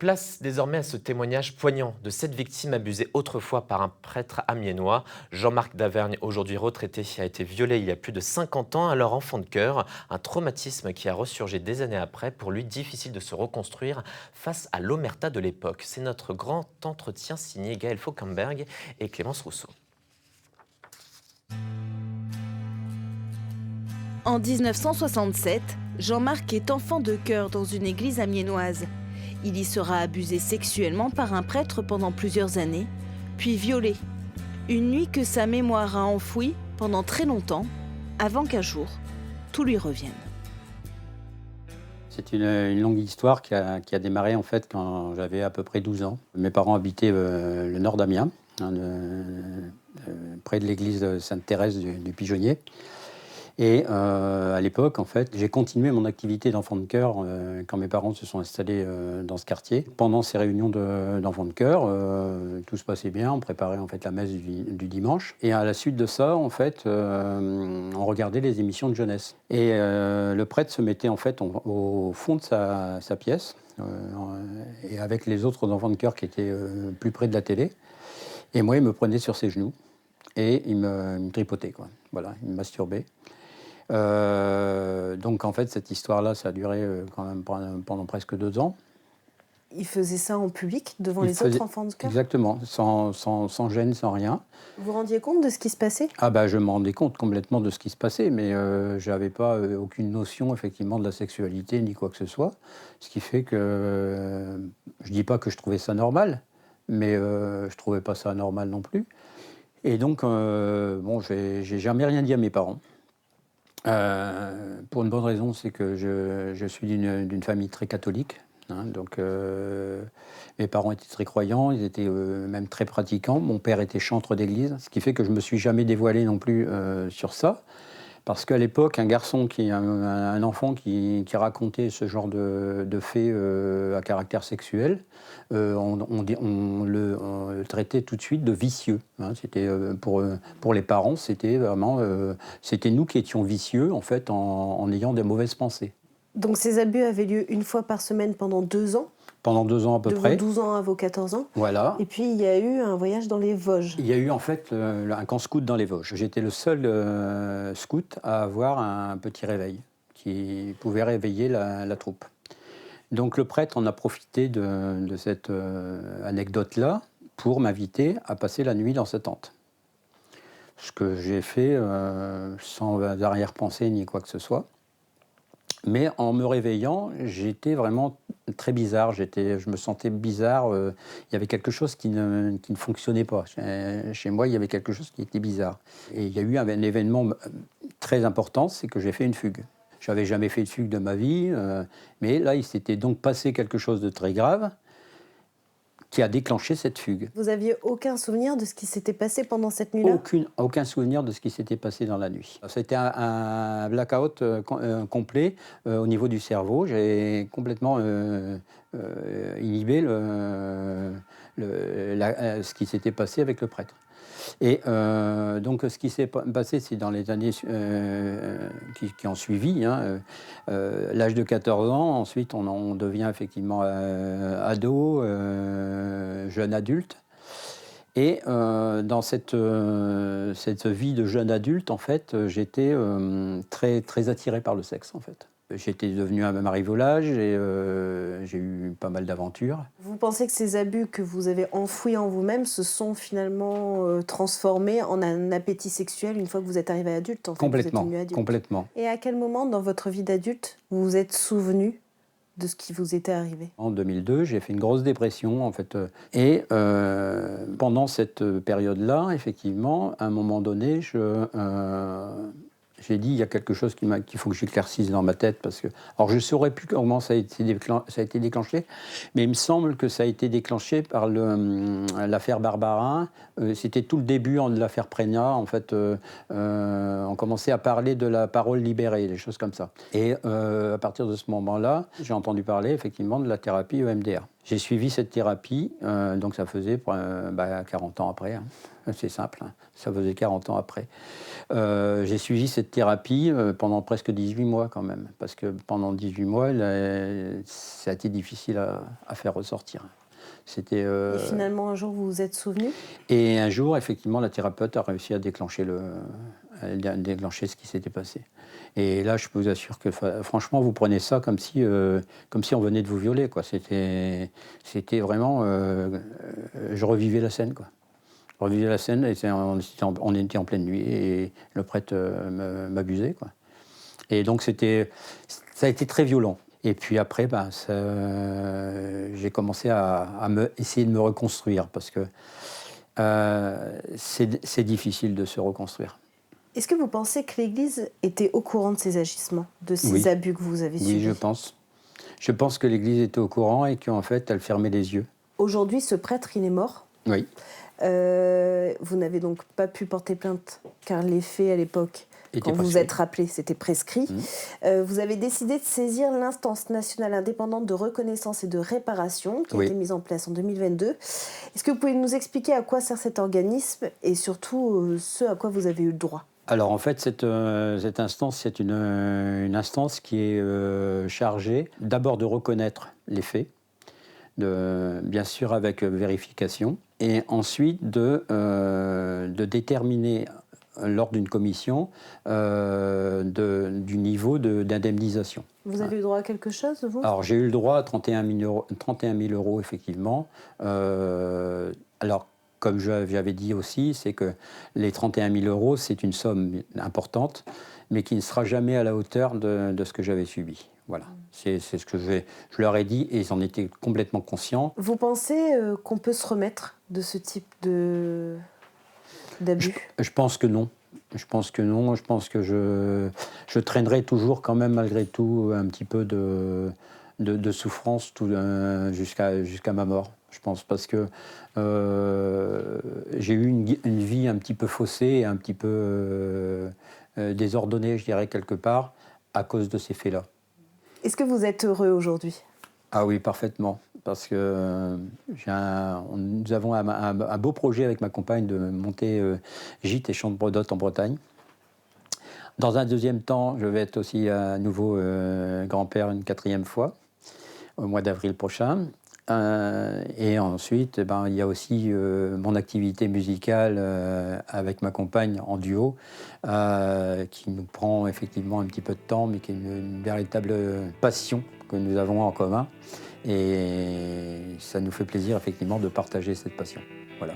Place désormais à ce témoignage poignant de cette victime abusée autrefois par un prêtre amiénois. Jean-Marc Davergne, aujourd'hui retraité, a été violé il y a plus de 50 ans, alors enfant de cœur. Un traumatisme qui a ressurgi des années après. Pour lui, difficile de se reconstruire face à l'omerta de l'époque. C'est notre grand entretien signé Gaël Fauquemberg et Clémence Rousseau. En 1967, Jean-Marc est enfant de chœur dans une église amiénoise. Il y sera abusé sexuellement par un prêtre pendant plusieurs années, puis violé. Une nuit que sa mémoire a enfouie pendant très longtemps, avant qu'un jour, tout lui revienne. C'est une longue histoire qui a démarré en fait quand j'avais à peu près 12 ans. Mes parents habitaient le nord d'Amiens, près de l'église Sainte-Thérèse du Pigeonnier. Et à l'époque, en fait, j'ai continué mon activité d'enfant de chœur quand mes parents se sont installés dans ce quartier. Pendant ces réunions d'enfants de chœur, tout se passait bien. On préparait en fait la messe du dimanche. Et à la suite de ça, en fait, on regardait les émissions de jeunesse. Et le prêtre se mettait en fait au fond de sa pièce, et avec les autres enfants de chœur qui étaient plus près de la télé. Et moi, il me prenait sur ses genoux et il me tripotait, quoi. Voilà, il me masturbait. Donc en fait, cette histoire-là, ça a duré quand même pendant presque 2 ans. Il faisait ça en public, devant les autres enfants de chœur? Exactement, sans gêne, sans rien. Vous vous rendiez compte de ce qui se passait? Ah bah, je me rendais compte complètement de ce qui se passait, mais je n'avais pas aucune notion effectivement de la sexualité ni quoi que ce soit. Ce qui fait que je dis pas que je trouvais ça normal, mais je trouvais pas ça normal non plus. Et donc, bon, j'ai jamais rien dit à mes parents. Pour une bonne raison, c'est que je suis d'une famille très catholique. Donc, mes parents étaient très croyants, ils étaient même très pratiquants. Mon père était chantre d'église, ce qui fait que je ne me suis jamais dévoilé non plus sur ça. Parce qu'à l'époque, un enfant qui racontait ce genre de faits à caractère sexuel, on le traitait tout de suite de vicieux. C'était, pour les parents, c'était vraiment, c'était nous qui étions vicieux en fait en ayant des mauvaises pensées. Donc ces abus avaient lieu une fois par semaine pendant 2 ans? Pendant 2 ans à peu près. De vos 12 ans à vos 14 ans. Voilà. Et puis il y a eu un voyage dans les Vosges. Il y a eu en fait un camp scout dans les Vosges. J'étais le seul scout à avoir un petit réveil qui pouvait réveiller la troupe. Donc le prêtre en a profité de cette anecdote-là pour m'inviter à passer la nuit dans sa tente. Ce que j'ai fait sans arrière-pensée ni quoi que ce soit. Mais en me réveillant, j'étais vraiment très bizarre. Je me sentais bizarre. Il y avait quelque chose qui ne fonctionnait pas. Chez moi, il y avait quelque chose qui était bizarre. Et il y a eu un événement très important, c'est que j'ai fait une fugue. Je n'avais jamais fait de fugue de ma vie, mais là, il s'était donc passé quelque chose de très grave qui a déclenché cette fugue. Vous aviez aucun souvenir de ce qui s'était passé pendant cette nuit-là? Aucun souvenir de ce qui s'était passé dans la nuit. C'était un blackout complet au niveau du cerveau. J'ai complètement inhibé ce qui s'était passé avec le prêtre. Et donc ce qui s'est passé, c'est dans les années qui ont suivi, l'âge de 14 ans, ensuite on devient effectivement ado, jeune adulte. Et dans cette vie de jeune adulte, en fait, j'étais très, très attiré par le sexe, en fait. J'étais devenu un marivolage et j'ai eu pas mal d'aventures. Vous pensez que ces abus que vous avez enfouis en vous-même se sont finalement transformés en un appétit sexuel une fois que vous êtes arrivé adulte, en fait, Complètement, vous êtes devenu adulte. complètement. Et à quel moment dans votre vie d'adulte vous vous êtes souvenu de ce qui vous était arrivé? En 2002, j'ai fait une grosse dépression, en fait. Et pendant cette période-là, effectivement, à un moment donné, j'ai dit, il y a quelque chose qu'il faut que j'éclaircisse dans ma tête. Parce que, alors, je ne saurais plus comment ça a été déclenché, mais il me semble que ça a été déclenché par l'affaire Barbarin. C'était tout le début de l'affaire Prégnat. En fait, on commençait à parler de la parole libérée, des choses comme ça. Et à partir de ce moment-là, j'ai entendu parler, effectivement, de la thérapie EMDR. J'ai suivi cette thérapie, donc ça faisait 40 ans après, hein. C'est simple, hein. Ça faisait 40 ans après. J'ai suivi cette thérapie pendant presque 18 mois quand même, parce que pendant 18 mois, ça a été difficile à faire ressortir. C'était, Et finalement, un jour, vous vous êtes souvenu? Et un jour, effectivement, la thérapeute a réussi à déclencher ce qui s'était passé. Et là, je peux vous assurer que, franchement, vous prenez ça comme si on venait de vous violer, quoi. C'était vraiment... je revivais la scène, quoi. Je revivais la scène, et on était en pleine nuit, et le prêtre m'abusait, quoi. Et donc, ça a été très violent. Et puis après, j'ai commencé à essayer de me reconstruire, parce que c'est difficile de se reconstruire. Est-ce que vous pensez que l'Église était au courant de ces agissements, de ces Oui. abus que vous avez subis? Oui, je pense. Je pense que l'Église était au courant et qu'en fait, elle fermait les yeux. Aujourd'hui, ce prêtre, il est mort. Oui. Vous n'avez donc pas pu porter plainte, car les faits à l'époque, quand vous vous êtes rappelé, c'était prescrit. Vous avez décidé de saisir l'instance nationale indépendante de reconnaissance et de réparation qui a été mise en place en 2022. Est-ce que vous pouvez nous expliquer à quoi sert cet organisme et surtout ce à quoi vous avez eu le droit? Alors en fait, cette instance, c'est une instance qui est chargée d'abord de reconnaître les faits, bien sûr avec vérification, et ensuite de déterminer lors d'une commission du niveau d'indemnisation. Vous avez eu droit à quelque chose, vous? Alors j'ai eu le droit à 31 000 euros, effectivement. Alors, comme j'avais dit aussi, c'est que les 31 000 euros, c'est une somme importante, mais qui ne sera jamais à la hauteur de ce que j'avais subi. Voilà, c'est ce que je leur ai dit, et ils en étaient complètement conscients. Vous pensez qu'on peut se remettre de ce type d'abus? Je pense que non. Je pense que non. Je pense que je traînerai toujours quand même, malgré tout, un petit peu de souffrance jusqu'à ma mort. Je pense, parce que j'ai eu une vie un petit peu faussée, un petit peu désordonnée, je dirais, quelque part, à cause de ces faits-là. Est-ce que vous êtes heureux aujourd'hui? Ah oui, parfaitement. Parce que nous avons un beau projet avec ma compagne de monter gîte et champ de Brodotte en Bretagne. Dans un deuxième temps, je vais être aussi à nouveau grand-père une 4e fois, au mois d'avril prochain. Et ensuite, il y a aussi mon activité musicale avec ma compagne en duo, qui nous prend effectivement un petit peu de temps, mais qui est une véritable passion que nous avons en commun. Et ça nous fait plaisir effectivement de partager cette passion. Voilà.